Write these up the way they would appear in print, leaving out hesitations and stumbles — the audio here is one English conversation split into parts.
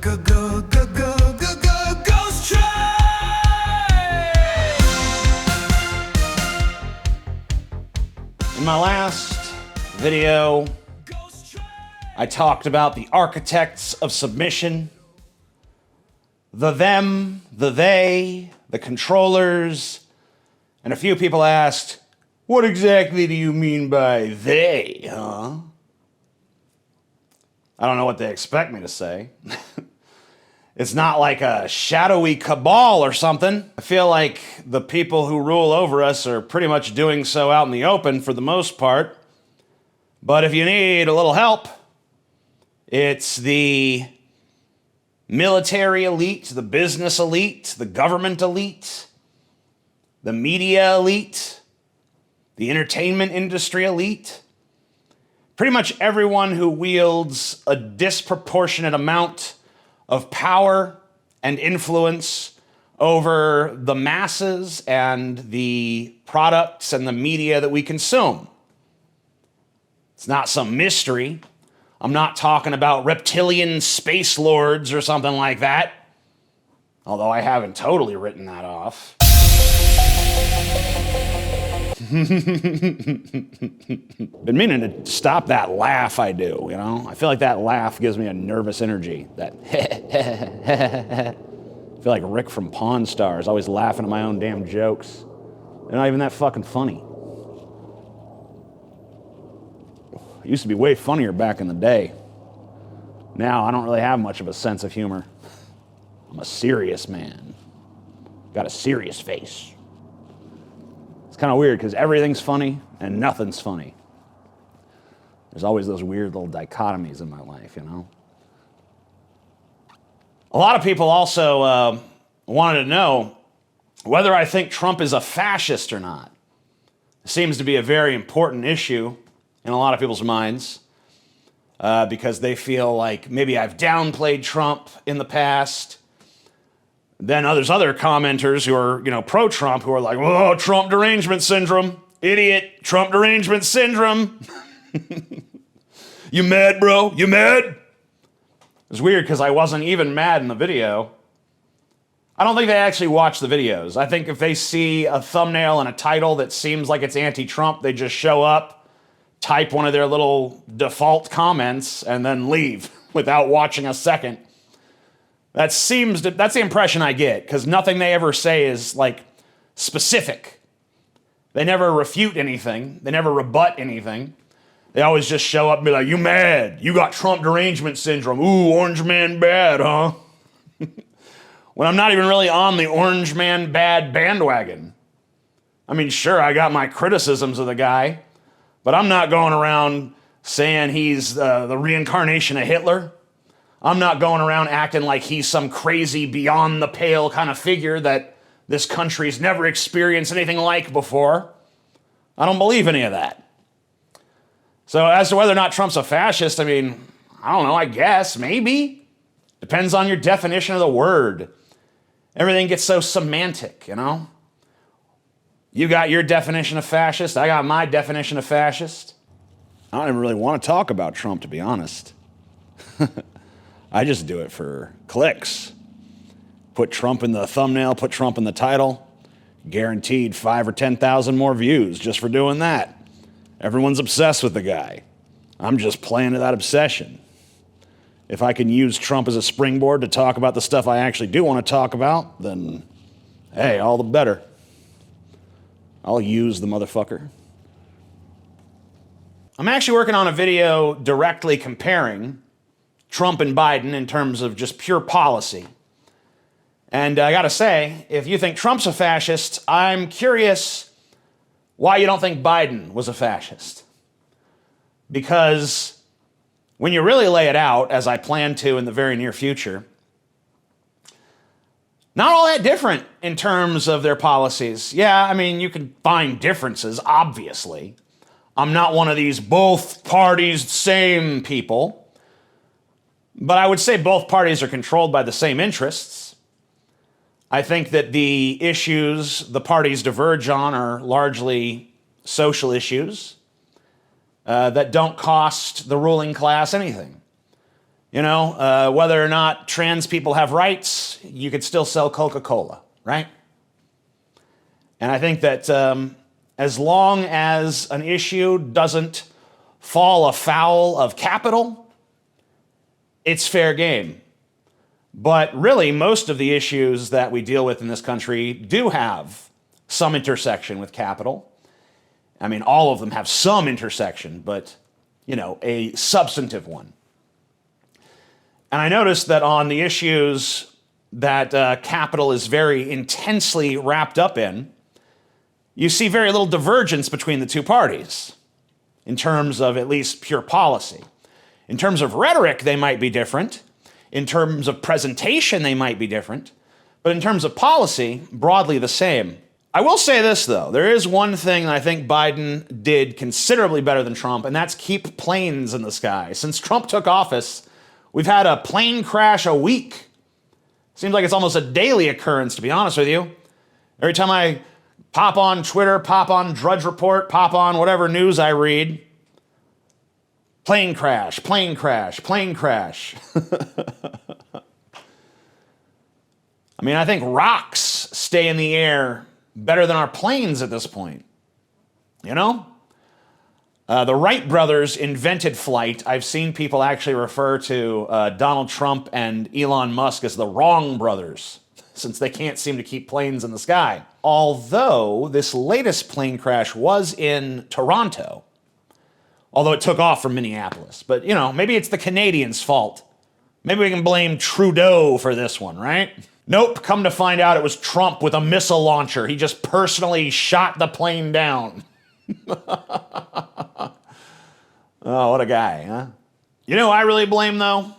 Ghost Train! In my last video, I talked about the architects of submission, the them, the they, the controllers, and a few people asked, what exactly do you mean by they, huh? I don't know what they expect me to say. It's not like a shadowy cabal or something. I feel like the people who rule over us are pretty much doing so out in the open for the most part. But if you need a little help, it's the military elite, the business elite, the government elite, the media elite, the entertainment industry elite. Pretty much everyone who wields a disproportionate amount of power and influence over the masses and the products and the media that we consume. It's not some mystery. I'm not talking about reptilian space lords or something like that, although I haven't totally written that off. Been meaning to stop that laugh I do, you know? I feel like that laugh gives me a nervous energy. That I feel like Rick from Pawn Stars, always laughing at my own damn jokes. They're not even that fucking funny. It used to be way funnier back in the day. Now I don't really have much of a sense of humor. I'm a serious man. Got a serious face. It's kind of weird because everything's funny and nothing's funny. There's always those weird little dichotomies in my life, you know? A lot of people also wanted to know whether I think Trump is a fascist or not. It seems to be a very important issue in a lot of people's minds because they feel like maybe I've downplayed Trump in the past. Then there's other commenters who are, pro-Trump who are like, whoa, Trump derangement syndrome, idiot, Trump derangement syndrome. You mad, bro? You mad? It's weird because I wasn't even mad in the video. I don't think they actually watch the videos. I think if they see a thumbnail and a title that seems like it's anti-Trump, they just show up, type one of their little default comments, and then leave without watching a second. That's the impression I get, because nothing they ever say is, like, specific. They never refute anything. They never rebut anything. They always just show up and be like, you mad? You got Trump derangement syndrome. Ooh, orange man bad, huh? When I'm not even really on the orange man bad bandwagon. I mean, sure, I got my criticisms of the guy, but I'm not going around saying he's the reincarnation of Hitler. I'm not going around acting like he's some crazy beyond the pale kind of figure that this country's never experienced anything like before. I don't believe any of that. So as to whether or not Trump's a fascist, I mean, I don't know, I guess, maybe. Depends on your definition of the word. Everything gets so semantic, you know? You got your definition of fascist, I got my definition of fascist. I don't even really want to talk about Trump, to be honest. I just do it for clicks. Put Trump in the thumbnail, put Trump in the title. Guaranteed 5,000 or 10,000 more views just for doing that. Everyone's obsessed with the guy. I'm just playing to that obsession. If I can use Trump as a springboard to talk about the stuff I actually do want to talk about, then, hey, all the better. I'll use the motherfucker. I'm actually working on a video directly comparing Trump and Biden in terms of just pure policy. And I gotta say, if you think Trump's a fascist, I'm curious why you don't think Biden was a fascist. Because when you really lay it out, as I plan to in the very near future, not all that different in terms of their policies. Yeah, I mean, you can find differences, obviously. I'm not one of these both parties, same people. But I would say both parties are controlled by the same interests. I think that the issues the parties diverge on are largely social issues that don't cost the ruling class anything. Whether or not trans people have rights, you could still sell Coca-Cola, right? And I think that as long as an issue doesn't fall afoul of capital, it's fair game. But really, most of the issues that we deal with in this country do have some intersection with capital. I mean, all of them have some intersection, but, a substantive one. And I noticed that on the issues that capital is very intensely wrapped up in, you see very little divergence between the two parties in terms of at least pure policy. In terms of rhetoric, they might be different. In terms of presentation, they might be different. But in terms of policy, broadly the same. I will say this, though. There is one thing that I think Biden did considerably better than Trump, and that's keep planes in the sky. Since Trump took office, we've had a plane crash a week. Seems like it's almost a daily occurrence, to be honest with you. Every time I pop on Twitter, pop on Drudge Report, pop on whatever news I read, plane crash, plane crash, plane crash. I mean, I think rocks stay in the air better than our planes at this point. The Wright brothers invented flight. I've seen people actually refer to Donald Trump and Elon Musk as the wrong brothers, since they can't seem to keep planes in the sky. Although this latest plane crash was in Toronto, although it took off from Minneapolis. But, maybe it's the Canadians' fault. Maybe we can blame Trudeau for this one, right? Nope, come to find out it was Trump with a missile launcher. He just personally shot the plane down. Oh, what a guy, huh? You know who I really blame, though?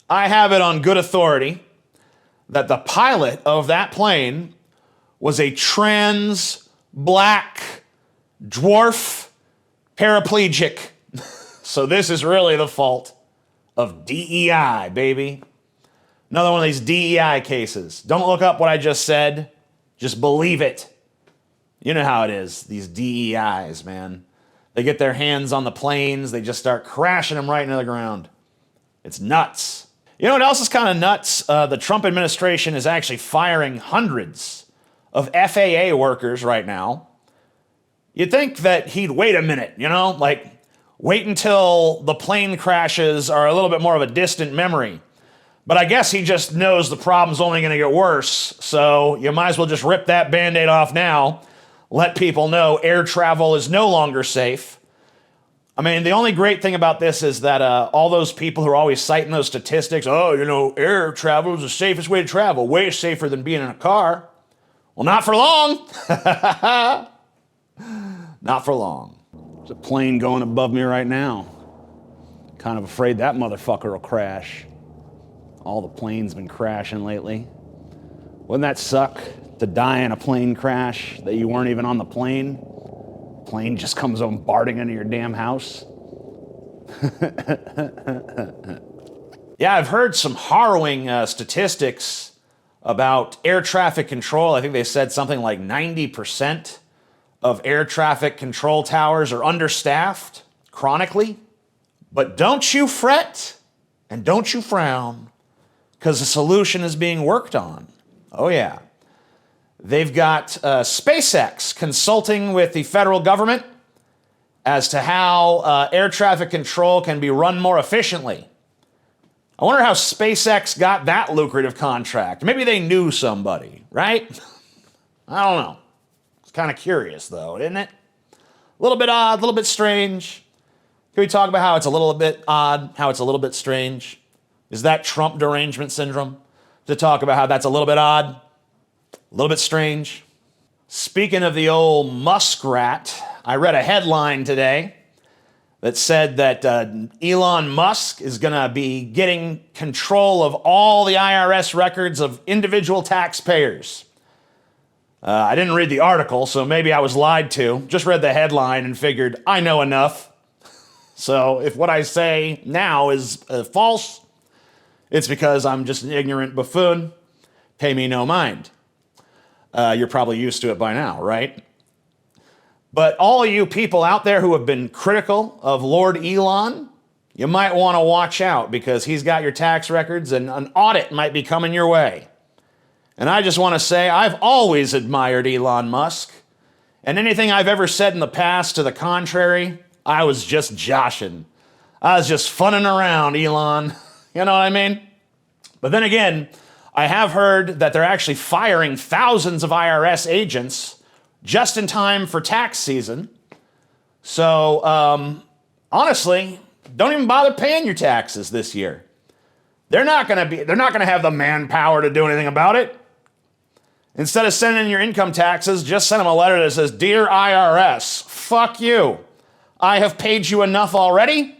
I have it on good authority that the pilot of that plane was a trans, black, dwarf paraplegic. So this is really the fault of DEI, baby. Another one of these DEI cases. Don't look up what I just said. Just believe it. You know how it is, these DEIs, man. They get their hands on the planes. They just start crashing them right into the ground. It's nuts. You know what else is kind of nuts? The Trump administration is actually firing hundreds of FAA workers right now. You'd think that he'd wait a minute, wait until the plane crashes are a little bit more of a distant memory. But I guess he just knows the problem's only going to get worse, so you might as well just rip that Band-Aid off now, let people know air travel is no longer safe. I mean, the only great thing about this is that all those people who are always citing those statistics, air travel is the safest way to travel, way safer than being in a car. Well, not for long. Not for long. There's a plane going above me right now. Kind of afraid that motherfucker will crash. All the planes been crashing lately. Wouldn't that suck to die in a plane crash that you weren't even on the plane? Plane just comes bombarding into your damn house. Yeah, I've heard some harrowing statistics about air traffic control. I think they said something like 90% of air traffic control towers are understaffed chronically. But don't you fret and don't you frown, because a solution is being worked on. Oh, yeah. They've got SpaceX consulting with the federal government as to how air traffic control can be run more efficiently. I wonder how SpaceX got that lucrative contract. Maybe they knew somebody, right? I don't know. It's kind of curious, though, isn't it? A little bit odd, a little bit strange. Can we talk about how it's a little bit odd, how it's a little bit strange? Is that Trump derangement syndrome? To talk about how that's a little bit odd, a little bit strange. Speaking of the old muskrat, I read a headline today that said that Elon Musk is going to be getting control of all the IRS records of individual taxpayers. I didn't read the article, so maybe I was lied to. Just read the headline and figured, I know enough. So if what I say now is false, it's because I'm just an ignorant buffoon. Pay me no mind. You're probably used to it by now, right? But all you people out there who have been critical of Lord Elon, you might want to watch out because he's got your tax records and an audit might be coming your way. And I just want to say I've always admired Elon Musk. And anything I've ever said in the past to the contrary, I was just joshing. I was just funning around, Elon. You know what I mean? But then again, I have heard that they're actually firing thousands of IRS agents just in time for tax season. So, honestly, don't even bother paying your taxes this year. They're not going to have the manpower to do anything about it. Instead of sending in your income taxes, just send them a letter that says, "Dear IRS, fuck you. I have paid you enough already.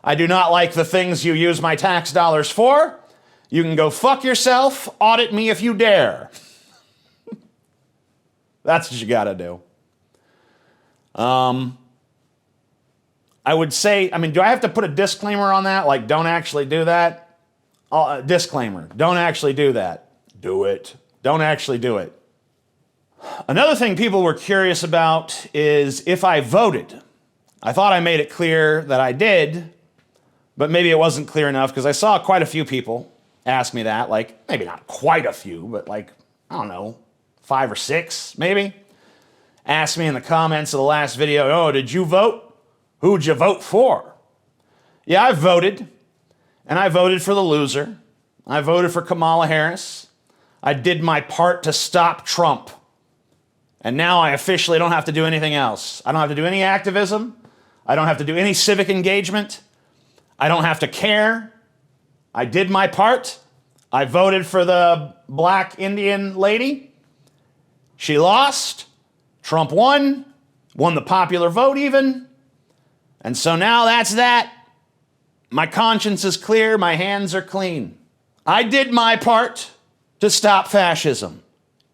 I do not like the things you use my tax dollars for. You can go fuck yourself. Audit me if you dare." That's what you got to do. I would say, do I have to put a disclaimer on that? Like, don't actually do that? Disclaimer, don't actually do that. Do it. Don't actually do it. Another thing people were curious about is if I voted. I thought I made it clear that I did, but maybe it wasn't clear enough because I saw quite a few people ask me that. Like, maybe not quite a few, but like, I don't know, 5 or 6 maybe. Asked me in the comments of the last video, "Oh, did you vote? Who'd you vote for?" Yeah, I voted, and I voted for the loser. I voted for Kamala Harris. I did my part to stop Trump. And now I officially don't have to do anything else. I don't have to do any activism. I don't have to do any civic engagement. I don't have to care. I did my part. I voted for the black Indian lady. She lost. Trump won the popular vote even. And so now that's that. My conscience is clear. My hands are clean. I did my part to stop fascism.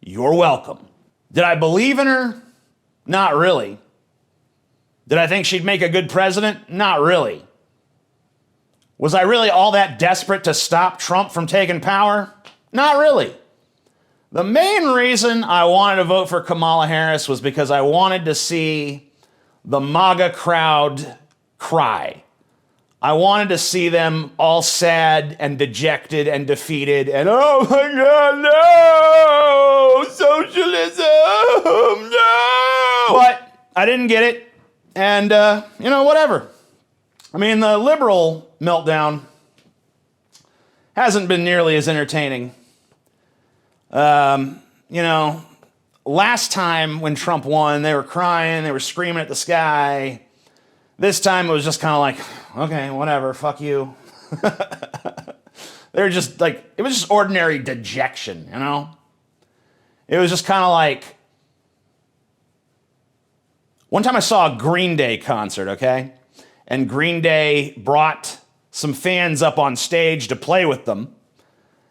You're welcome. Did I believe in her? Not really. Did I think she'd make a good president? Not really. Was I really all that desperate to stop Trump from taking power? Not really. The main reason I wanted to vote for Kamala Harris was because I wanted to see the MAGA crowd cry. I wanted to see them all sad and dejected and defeated and, "Oh my God, no! Socialism, no!" But I didn't get it. And, whatever. The liberal meltdown hasn't been nearly as entertaining. Last time when Trump won, they were crying, they were screaming at the sky. This time it was just kind of like, okay, whatever, fuck you. They were just like, it was just ordinary dejection, It was just kind of like, one time I saw a Green Day concert, okay? And Green Day brought some fans up on stage to play with them.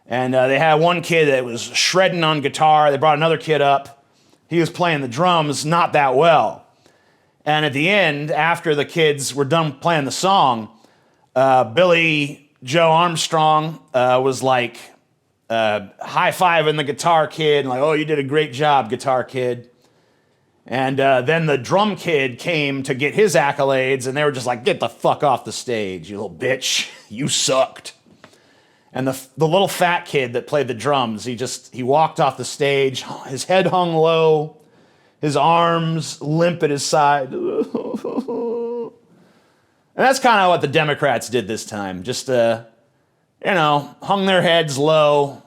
And they had one kid that was shredding on guitar. They brought another kid up. He was playing the drums not that well. And at the end, after the kids were done playing the song, Billy Joe Armstrong was like high-fiving the guitar kid, and like, "Oh, you did a great job, guitar kid." And then the drum kid came to get his accolades, and they were just like, "Get the fuck off the stage, you little bitch. You sucked." And the little fat kid that played the drums, he walked off the stage, his head hung low, his arms limp at his side. And that's kind of what the Democrats did this time. Just, hung their heads low,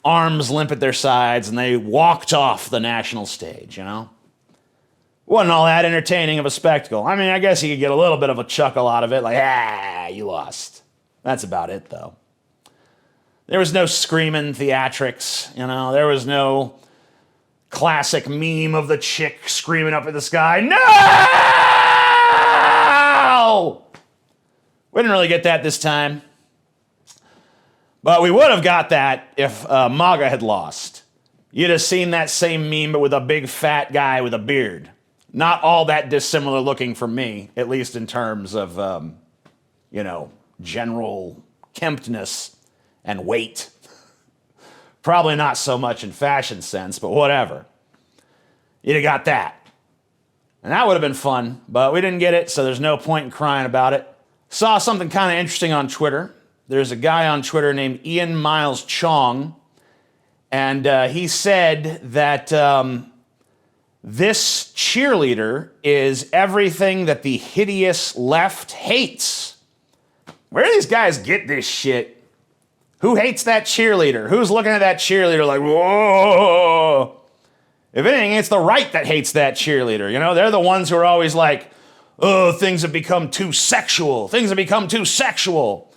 arms limp at their sides, and they walked off the national stage, Wasn't all that entertaining of a spectacle. I guess you could get a little bit of a chuckle out of it, like, you lost. That's about it, though. There was no screaming theatrics, There was no classic meme of the chick screaming up at the sky, "No!" We didn't really get that this time. But we would have got that if MAGA had lost. You'd have seen that same meme, but with a big fat guy with a beard. Not all that dissimilar looking from me, at least in terms of, general kemptness and weight. Probably not so much in fashion sense, but whatever. You'd have got that. And that would have been fun, but we didn't get it, so there's no point in crying about it. Saw something kind of interesting on Twitter. There's a guy on Twitter named Ian Miles CHEONG, and he said that this cheerleader is everything that the hideous left hates. Where do these guys get this shit? Who hates that cheerleader? Who's looking at that cheerleader like, whoa? If anything, it's the right that hates that cheerleader. You know, they're the ones who are always like, oh, things have become too sexual. Things have become too sexual.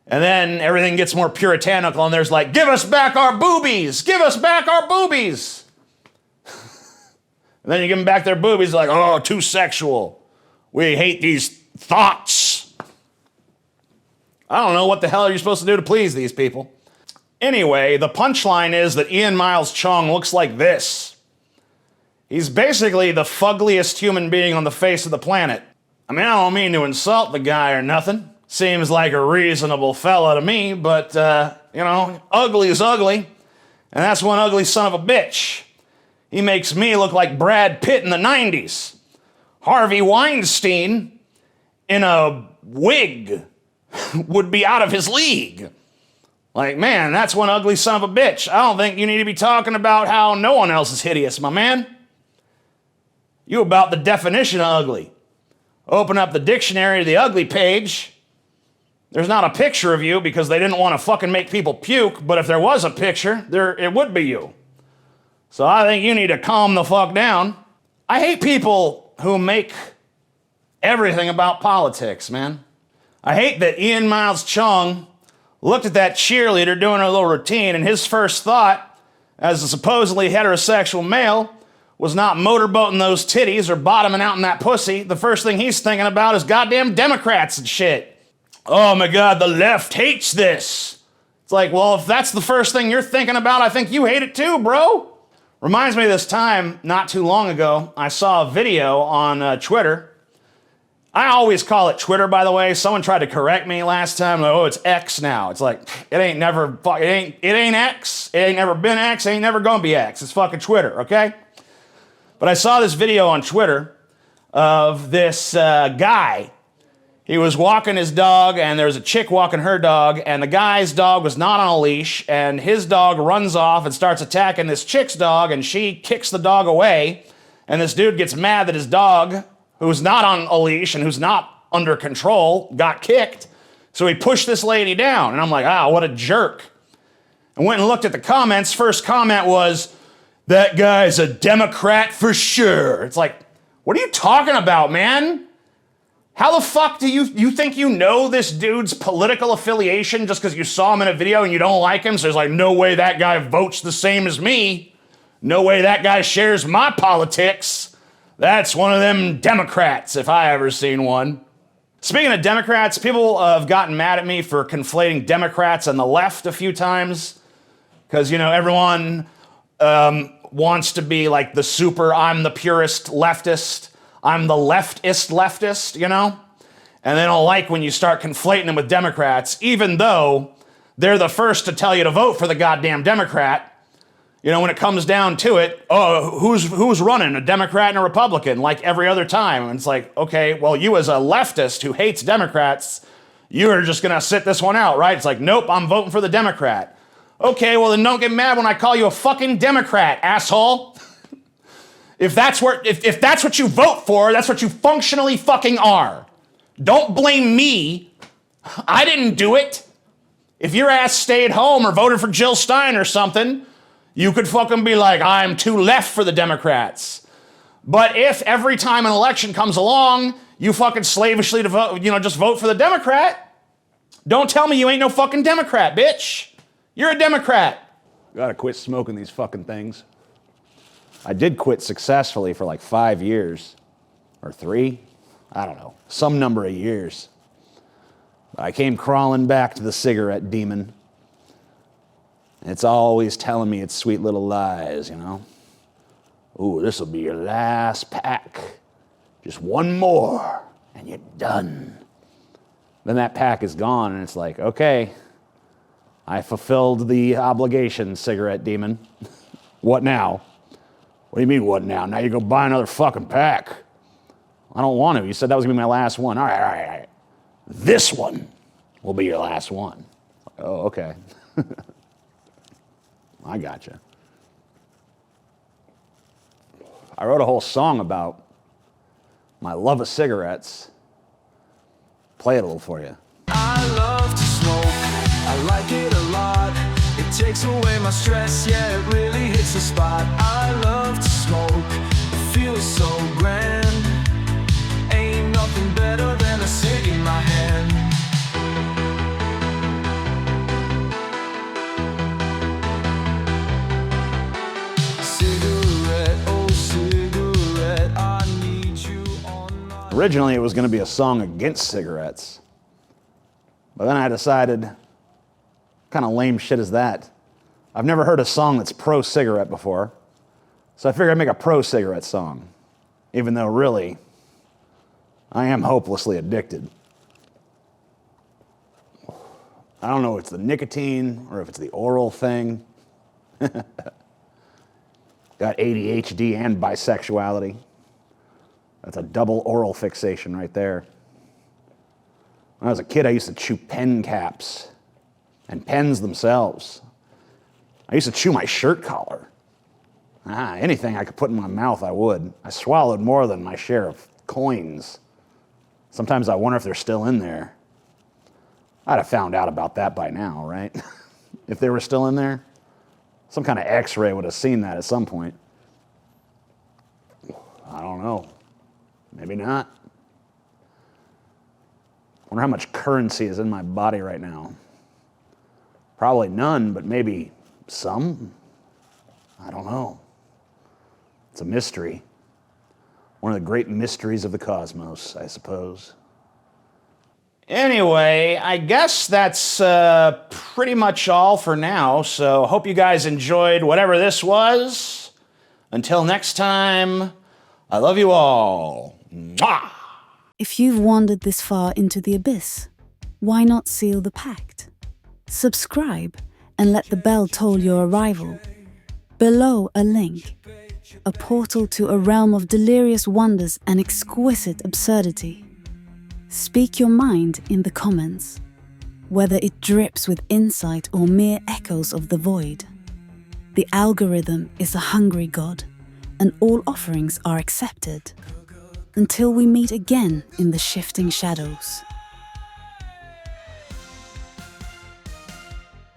And then everything gets more puritanical and there's like, give us back our boobies. Give us back our boobies. And then you give them back their boobies like, oh, too sexual. We hate these thoughts. I don't know what the hell are you supposed to do to please these people. Anyway, the punchline is that Ian Miles CHEONG looks like this. He's basically the fuggliest human being on the face of the planet. I mean, I don't mean to insult the guy or nothing. Seems like a reasonable fella to me, but, you know, ugly is ugly. And that's one ugly son of a bitch. He makes me look like Brad Pitt in the 90s. Harvey Weinstein in a wig would be out of his league. Like, man, that's one ugly son of a bitch. I don't think you need to be talking about how no one else is hideous, my man. You about the definition of ugly. Open up the dictionary to the ugly page. There's not a picture of you because they didn't want to fucking make people puke, but if there was a picture, it would be you. So I think you need to calm the fuck down. I hate people who make everything about politics, man. I hate that Ian Miles CHEONG looked at that cheerleader doing her little routine, and his first thought, as a supposedly heterosexual male, was not motorboating those titties or bottoming out in that pussy. The first thing he's thinking about is goddamn Democrats and shit. Oh my God, the left hates this. It's like, well, if that's the first thing you're thinking about, I think you hate it too, bro. Reminds me of this time, not too long ago, I saw a video on Twitter. I always call it Twitter, by the way. Someone tried to correct me last time. Like, oh, it's X now. It's like, it ain't X. It ain't never been X. It ain't never gonna be X. It's fucking Twitter, okay? But I saw this video on Twitter of this guy. He was walking his dog, and there was a chick walking her dog, and the guy's dog was not on a leash, and his dog runs off and starts attacking this chick's dog, and she kicks the dog away, and this dude gets mad that his dog, who's not on a leash and who's not under control, got kicked, so he pushed this lady down, and I'm like, what a jerk. I went and looked at the comments. First comment was, that guy's a Democrat for sure. It's like, what are you talking about, man? How the fuck do you think you know this dude's political affiliation just because you saw him in a video and you don't like him? So there's like, no way that guy votes the same as me. No way that guy shares my politics. That's one of them Democrats, if I ever seen one. Speaking of Democrats, people have gotten mad at me for conflating Democrats and the left a few times. Because, you know, everyone wants to be like the super, I'm the purist leftist. I'm the leftist, you know? And they don't like when you start conflating them with Democrats, even though they're the first to tell you to vote for the goddamn Democrat. You know, when it comes down to it, oh, who's running, a Democrat and a Republican, like every other time? And it's like, okay, well, you as a leftist who hates Democrats, you're just gonna sit this one out, right? It's like, nope, I'm voting for the Democrat. Okay, well then don't get mad when I call you a fucking Democrat, asshole. If that's what you vote for, that's what you functionally fucking are. Don't blame me. I didn't do it. If your ass stayed home or voted for Jill Stein or something, you could fucking be like, I'm too left for the Democrats. But if every time an election comes along, you fucking slavishly just vote for the Democrat, don't tell me you ain't no fucking Democrat, bitch. You're a Democrat. Gotta quit smoking these fucking things. I did quit successfully for like 5 years, or 3, I don't know, some number of years. I came crawling back to the cigarette demon. It's always telling me its sweet little lies, you know? Ooh, this'll be your last pack. Just one more, and you're done. Then that pack is gone, and it's like, okay, I fulfilled the obligation, cigarette demon. What now? What do you mean, what now? Now you go buy another fucking pack. I don't want to. You said that was going to be my last one. All right. This one will be your last one. Oh, okay. I gotcha. I wrote a whole song about my love of cigarettes. Play it a little for you. I love to smoke, I like it a lot. It takes away my stress, yeah, it really hits the spot. I love to smoke, it feels so grand. Ain't nothing better than a cig in my hand. Cigarette, oh cigarette, I need you on my... Originally, it was going to be a song against cigarettes. But then I decided, what kind of lame shit is that? I've never heard a song that's pro-cigarette before. So I figured I'd make a pro-cigarette song. Even though, really, I am hopelessly addicted. I don't know if it's the nicotine or if it's the oral thing. Got ADHD and bisexuality. That's a double oral fixation right there. When I was a kid, I used to chew pen caps and pens themselves. I used to chew my shirt collar. Anything I could put in my mouth, I would. I swallowed more than my share of coins. Sometimes I wonder if they're still in there. I'd have found out about that by now, right? If they were still in there. Some kind of x-ray would have seen that at some point. I don't know. Maybe not. Wonder how much currency is in my body right now. Probably none, but maybe some. I don't know. It's a mystery. One of the great mysteries of the cosmos, I suppose. Anyway, I guess that's pretty much all for now. So hope you guys enjoyed whatever this was. Until next time, I love you all. Mwah! If you've wandered this far into the abyss, why not seal the pact? Subscribe and let the bell toll your arrival. Below a link, a portal to a realm of delirious wonders and exquisite absurdity. Speak your mind in the comments, whether it drips with insight or mere echoes of the void. The algorithm is a hungry god, and all offerings are accepted. Until we meet again in the shifting shadows.